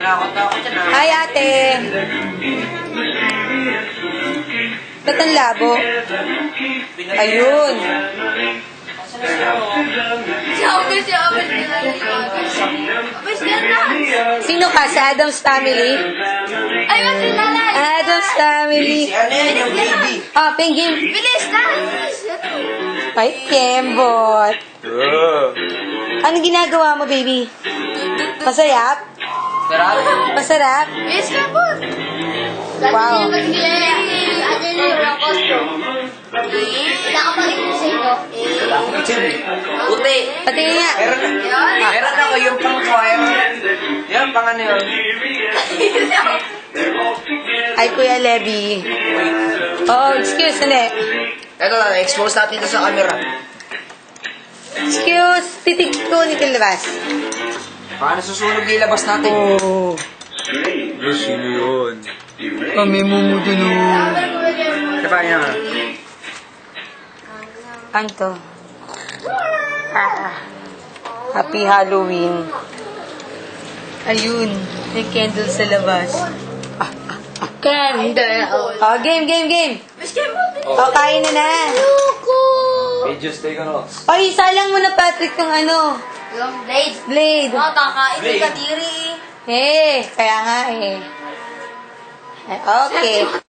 Hi, ate. Ba't ang labo? Ayun. Sino ka? Sa Adam's Family? Ay, mas kilala. Adam's Family. Ah, penguin. Bilis na! Bilis! Ay, Kembot. Ano ginagawa mo, baby? Masarap? Masarap? Bilis ka po! Wow. Ano na yung costume? Nakapagin ko sa inyo. Puti. Pati nga. Meron ako yung pang choir. Yan, pang ano yun. Ay, Kuya Levy. Oh, excuse, hindi. Ito na, expose natin ito sa camera. Excuse, titig ko ni Kilabas. Baka nasusunog yung labas natin. Oh. Sino yun? Kami mumudulog. Diba yan? Ano to? Happy Halloween. Ayun, may candle sa labas. Candle. Oh, game. Miss Kembot! Oh, kain na na. Ayoko! Just take a note. Oy, salang mo na, Patrick, yung ano, Yung blade. blade. Kakain yung kadiri. Kaya nga eh. Okay.